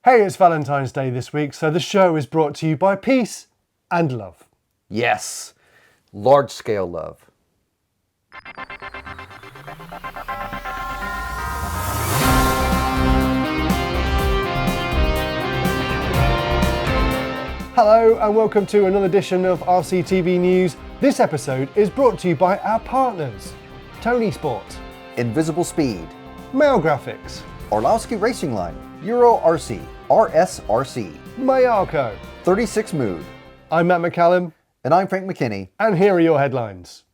Hey, it's Valentine's Day this week, so the show is brought to you by peace and love. Yes, large-scale love. Hello and welcome to another edition of RCTV News. This episode is brought to you by our partners, Tonisport, Invisible Speed, Maugrafix, Orlowski Racing Line, EuroRC, rsrc, Mayako. 36 Mood. I'm Matt McCallum. And I'm Frank McKinney. And here are your headlines.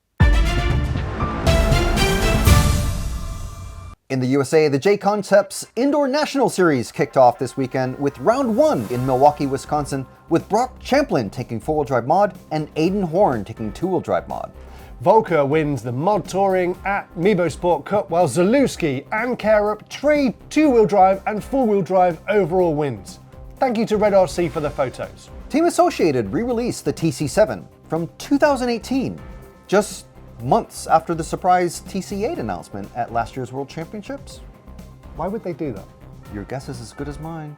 In the USA, the J-Concepts Indoor National Series kicked off this weekend with round 1 in Milwaukee, Wisconsin, with Brock Champlin taking 4-wheel drive mod and Aiden Horn taking 2-wheel drive mod. Volker wins the Mod Touring at Mebo Sport Cup, while Zalewski and Carup trade 2-wheel drive and 4-wheel drive overall wins. Thank you to Red RC for the photos. Team Associated re-released the TC7 from 2018, just months after the surprise TC8 announcement at last year's World Championships. Why would they do that? Your guess is as good as mine.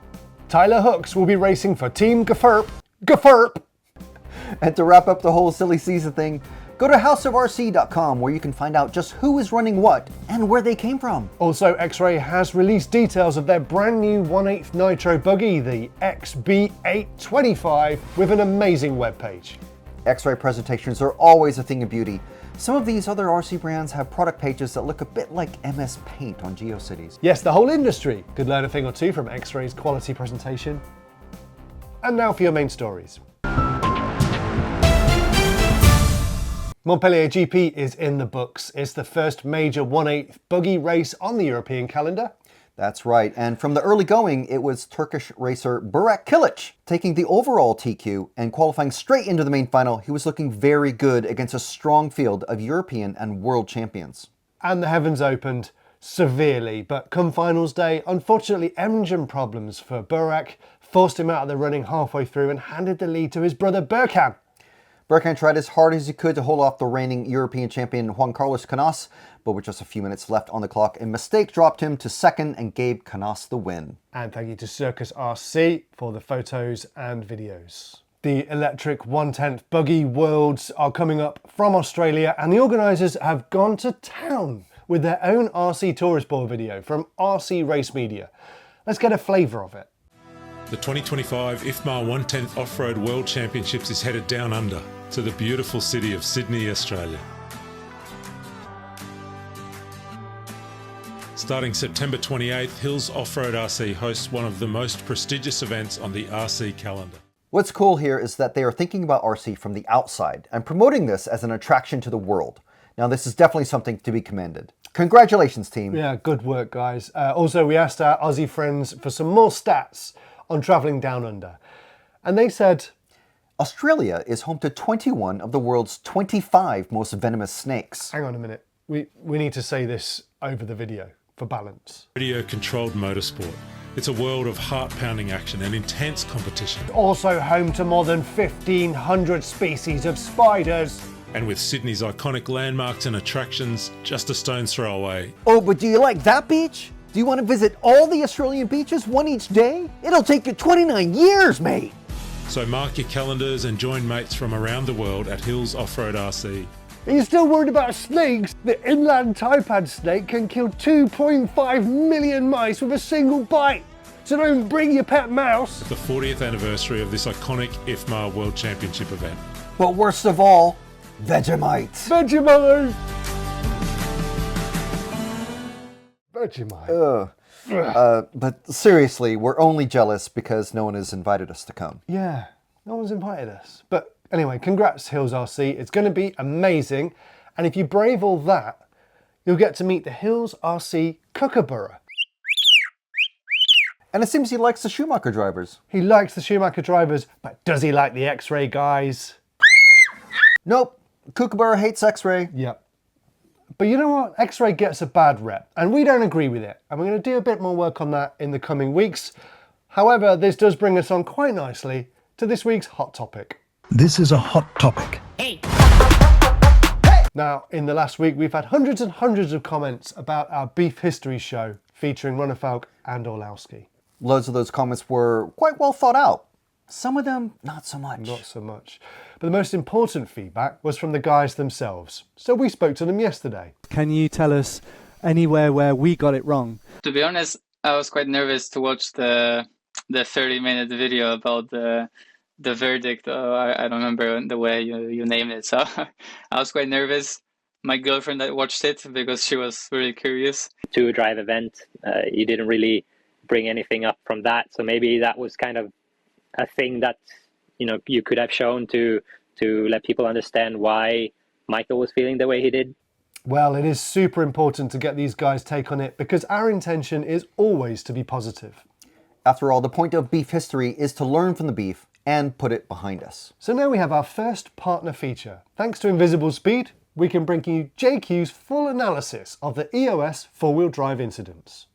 Tyler Hooks will be racing for Team Gafurp. And to wrap up the whole silly season thing, go to houseofrc.com where you can find out just who is running what and where they came from. Also, X-Ray has released details of their brand new 1/8 Nitro buggy, the XB825, with an amazing webpage. X-Ray presentations are always a thing of beauty. Some of these other RC brands have product pages that look a bit like MS Paint on GeoCities. Yes, the whole industry could learn a thing or two from X-Ray's quality presentation. And now for your main stories. Montpellier GP is in the books. It's the first major 1/8 buggy race on the European calendar. That's right, and from the early going, it was Turkish racer Burak Kilic taking the overall TQ and qualifying straight into the main final. He was looking very good against a strong field of European and world champions. And the heavens opened severely, but come finals day, unfortunately engine problems for Burak forced him out of the running halfway through and handed the lead to his brother Berkan. Berkan tried as hard as he could to hold off the reigning European champion Juan Carlos Canas, but with just a few minutes left on the clock, a mistake dropped him to second and gave Canas the win. And thank you to Circus RC for the photos and videos. The electric 1/10 buggy worlds are coming up from Australia, and the organisers have gone to town with their own RC Tourist Board video from RC Race Media. Let's get a flavour of it. The 2025 IFMAR 1/10 Off-Road World Championships is headed down under to the beautiful city of Sydney, Australia. Starting September 28th, Hills Off-Road RC hosts one of the most prestigious events on the RC calendar. What's cool here is that they are thinking about RC from the outside and promoting this as an attraction to the world. Now, this is definitely something to be commended. Congratulations, team. Yeah, good work, guys. Also, we asked our Aussie friends for some more stats on travelling down under. And they said, Australia is home to 21 of the world's 25 most venomous snakes. Hang on a minute. We need to say this over the video for balance. Radio-controlled motorsport. It's a world of heart-pounding action and intense competition. Also home to more than 1,500 species of spiders. And with Sydney's iconic landmarks and attractions just a stone's throw away. Oh, but do you like that beach? Do you want to visit all the Australian beaches, one each day? It'll take you 29 years, mate. So mark your calendars and join mates from around the world at Hills Off-Road RC. Are you still worried about snakes? The inland taipad snake can kill 2.5 million mice with a single bite. So don't bring your pet mouse. The 40th anniversary of this iconic IFMAR World Championship event. But worst of all, Vegemite. Vegemite! Vegemite. But seriously, we're only jealous because no one has invited us to come. Yeah, no one's invited us. But anyway, congrats Hills RC. It's going to be amazing. And if you brave all that, you'll get to meet the Hills RC Kookaburra. And it seems he likes the Schumacher drivers. He likes the Schumacher drivers, but does he like the X-Ray guys? Nope. Kookaburra hates X-Ray. Yep. But you know what? X-Ray gets a bad rep, and we don't agree with it. And we're going to do a bit more work on that in the coming weeks. However, this does bring us on quite nicely to this week's hot topic. This is a hot topic. Hey! Now, in the last week, we've had hundreds and hundreds of comments about our beef history show featuring Ronnefalk and Orlowski. Loads of those comments were quite well thought out. Some of them, not so much. Not so much. But the most important feedback was from the guys themselves. So we spoke to them yesterday. Can you tell us anywhere where we got it wrong? To be honest, I was quite nervous to watch the 30-minute video about the verdict. I don't remember the way you named it. So I was quite nervous. My girlfriend that watched it because she was really curious. To a drive event, you didn't really bring anything up from that. So maybe that was kind of a thing that, you know, you could have shown to let people understand why Michael was feeling the way he did. Well, it is super important to get these guys' take on it because our intention is always to be positive. After all, the point of beef history is to learn from the beef and put it behind us. So now we have our first partner feature. Thanks to Invisible Speed, we can bring you JQ's full analysis of the EOS four-wheel drive incidents.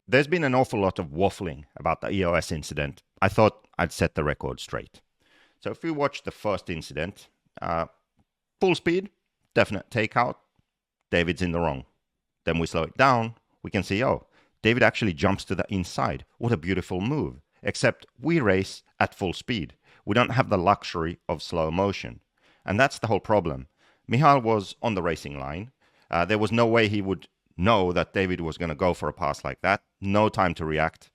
There's been an awful lot of waffling about the EOS incident. I thought I'd set the record straight. So if we watch the first incident, full speed, definite takeout, David's in the wrong. Then we slow it down, we can see, oh, David actually jumps to the inside. What a beautiful move. Except we race at full speed. We don't have the luxury of slow motion. And that's the whole problem. Michal was on the racing line. There was no way he would know that David was going to go for a pass like that. No time to react.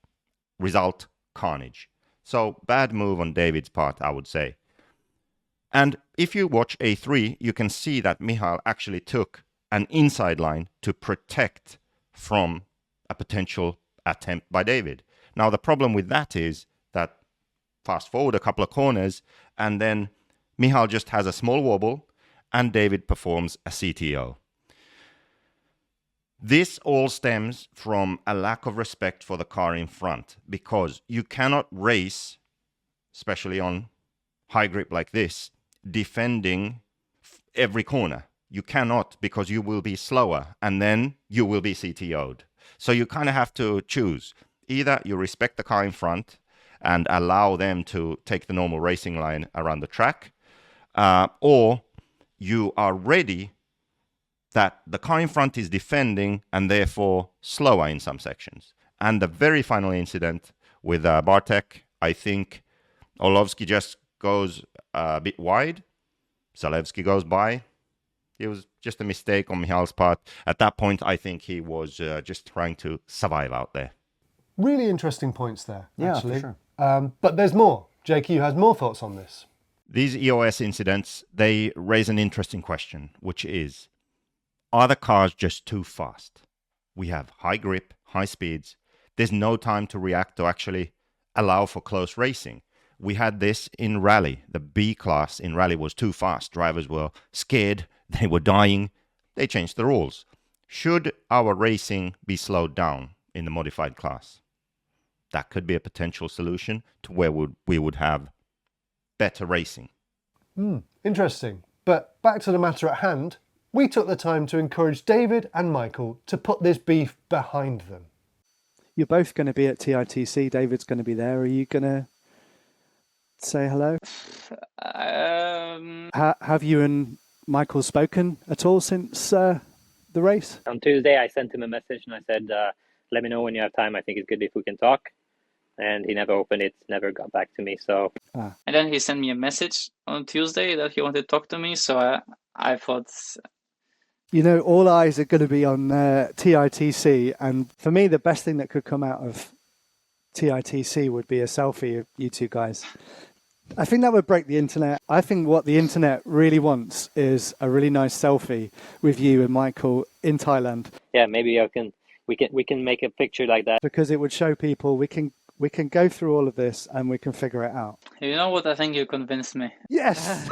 Result, carnage. So bad move on David's part, I would say. And if you watch A3, you can see that Michal actually took an inside line to protect from a potential attempt by David. Now, the problem with that is that fast forward a couple of corners, and then Michal just has a small wobble, and David performs a CTO. This all stems from a lack of respect for the car in front, because you cannot race, especially on high grip like this, defending every corner. You cannot, because you will be slower, and then you will be CTO'd. So you kind of have to choose. Either you respect the car in front and allow them to take the normal racing line around the track, or you are ready that the car in front is defending and therefore slower in some sections. And the very final incident with Bartek, I think Orlowski just goes a bit wide. Zalewski goes by. It was just a mistake on Michal's part. At that point, I think he was just trying to survive out there. Really interesting points there, actually. For sure. But there's more. JQ has more thoughts on this. These EOS incidents, they raise an interesting question, which is, are the cars just too fast? We have high grip, high speeds. There's no time to react to actually allow for close racing. We had this in rally. The B class in rally was too fast. Drivers were scared. They were dying. They changed the rules. Should our racing be slowed down in the modified class? That could be a potential solution to where we would have better racing. Interesting. But back to the matter at hand, we took the time to encourage David and Michael to put this beef behind them. You're both going to be at TITC. David's going to be there. Are you going to say hello? Have you and Michael spoken at all since the race? On Tuesday, I sent him a message and I said, let me know when you have time. I think it's good if we can talk. And he never opened it, never got back to me. So, And then he sent me a message on Tuesday that he wanted to talk to me. So I thought... You know, all eyes are going to be on TITC. And for me, the best thing that could come out of TITC would be a selfie of you two guys. I think that would break the internet. I think what the internet really wants is a really nice selfie with you and Michael in Thailand. yeah, maybe we can make a picture like that. Because it would show people we can go through all of this and we can figure it out. You know what? I think you convinced me. Yes!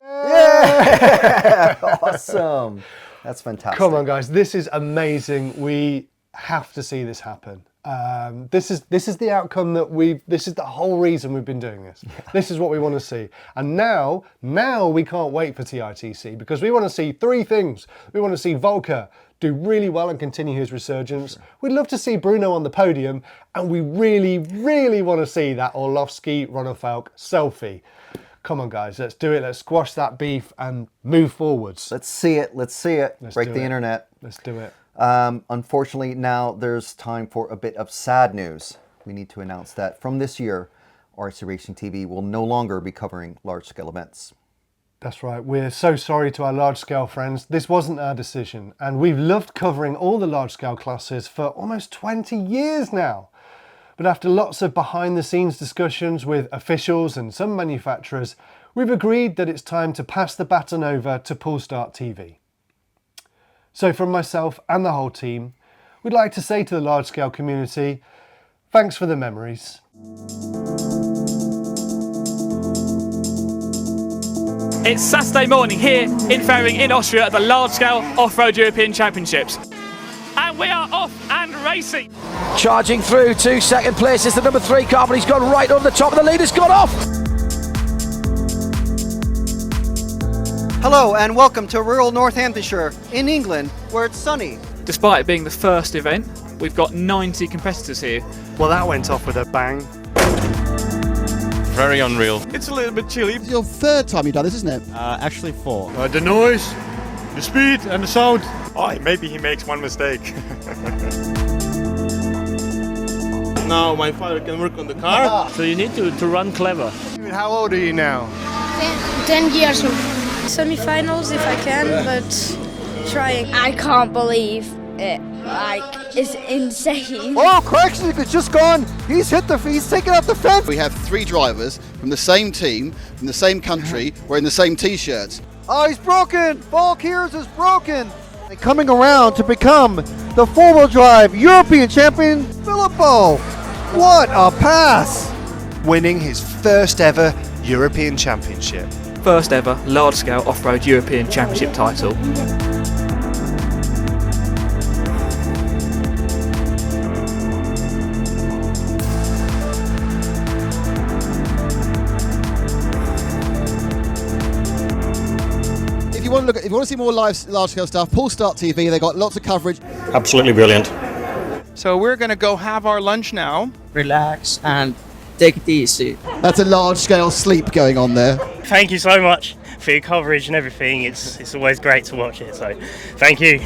Yeah! Awesome. That's fantastic. Come on, guys. This is amazing. We have to see this happen. This is the outcome that this is the whole reason we've been doing this. Yeah. This is what we want to see. And now we can't wait for TITC because we want to see three things. We want to see Volker do really well and continue his resurgence. Sure. We'd love to see Bruno on the podium, and we really, really want to see that Orlowski Ronnefalk selfie. Come on, guys, let's do it. Let's squash that beef and move forwards. Let's see it. Let's break the internet. Let's do it. Unfortunately, now there's time for a bit of sad news. We need to announce that from this year, RC Racing TV will no longer be covering large-scale events. That's right. We're so sorry to our large-scale friends. This wasn't our decision, and we've loved covering all the large-scale classes for almost 20 years now. But after lots of behind-the-scenes discussions with officials and some manufacturers, we've agreed that it's time to pass the baton over to Polestart TV. So from myself and the whole team, we'd like to say to the large-scale community, thanks for the memories. It's Saturday morning here in Fehring in Austria at the large-scale off-road European Championships. And we are off and racing. Charging through to second place is the number 3 car, but he's gone right over the top and the leader's gone off. Hello and welcome to rural Northamptonshire in England, where it's sunny. Despite it being the first event, we've got 90 competitors here. Well, that went off with a bang. Very unreal. It's a little bit chilly. It's your 3rd time you've done this, isn't it? Actually 4. The noise, the speed and the sound. Oh, maybe he makes one mistake. Now my father can work on the car. So you need to run clever. How old are you now? 10 years old. Semi-finals if I can, but trying. I can't believe it. It's insane. Oh, Craxton has just gone. He's taken up the fence. We have 3 drivers from the same team, from the same country, wearing the same t-shirts. Oh, he's broken. Valkyrs is broken. Coming around to become the 4-wheel drive European champion, Filippo. What a pass. Winning his first ever European Championship. First ever large-scale off-road European Championship title. If you want to see more large-scale stuff, Polestart TV, they got lots of coverage. Absolutely brilliant. So we're going to go have our lunch now. Relax and take it easy. That's a large-scale sleep going on there. Thank you so much for your coverage and everything. It's always great to watch it, so thank you.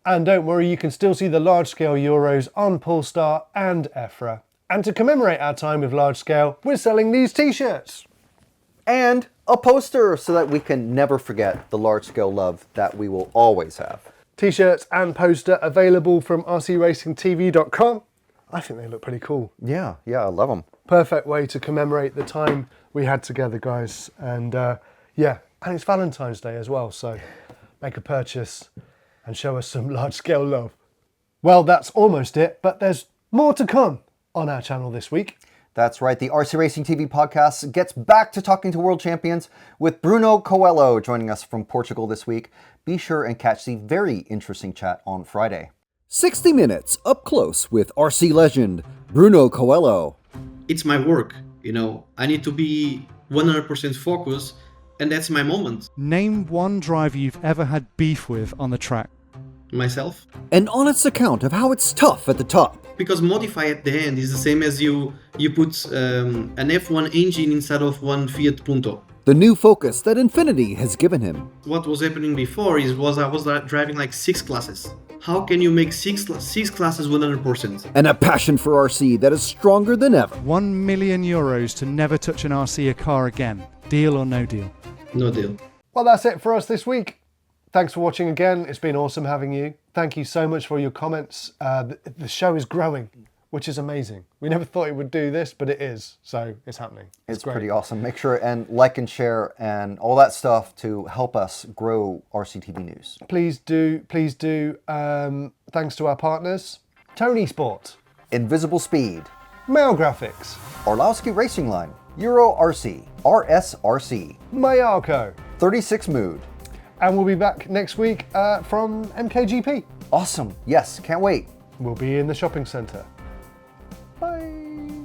And don't worry, you can still see the large-scale Euros on Polestar and EFRA. And to commemorate our time with large-scale, we're selling these t-shirts. And a poster so that we can never forget the large-scale love that we will always have. T-shirts and poster available from rcracingtv.com. I think they look pretty cool. Yeah, I love them. Perfect way to commemorate the time we had together, guys. And and it's Valentine's Day as well, so make a purchase and show us some large-scale love. Well, that's almost it, but there's more to come on our channel this week. That's right, the RC Racing TV podcast gets back to talking to world champions with Bruno Coelho joining us from Portugal this week. Be sure and catch the very interesting chat on Friday. 60 minutes up close with RC legend Bruno Coelho. It's my work, I need to be 100% focused, and that's my moment. Name one driver you've ever had beef with on the track. Myself. An honest account of how it's tough at the top. Because modify at the end is the same as you put an F1 engine inside of one Fiat Punto. The new focus that Infinity has given him. What was happening before I was driving like 6 classes. How can you make six classes 100%? And a passion for RC that is stronger than ever. €1 million to never touch an RC car again. Deal or no deal? No deal. Well, that's it for us this week. Thanks for watching again. It's been awesome having you. Thank you so much for your comments. The show is growing, which is amazing. We never thought it would do this, but it is. So it's happening. It's great. Pretty awesome. Make sure and like and share and all that stuff to help us grow RCTV News. Please do. Please do. Thanks to our partners, Tonisport, Invisible Speed, Maugrafix, Orlowski Racing Line, EuroRC, rsrc, Mayako, 36 Mood. And we'll be back next week from MKGP. Awesome. Yes, can't wait. We'll be in the shopping centre. Bye.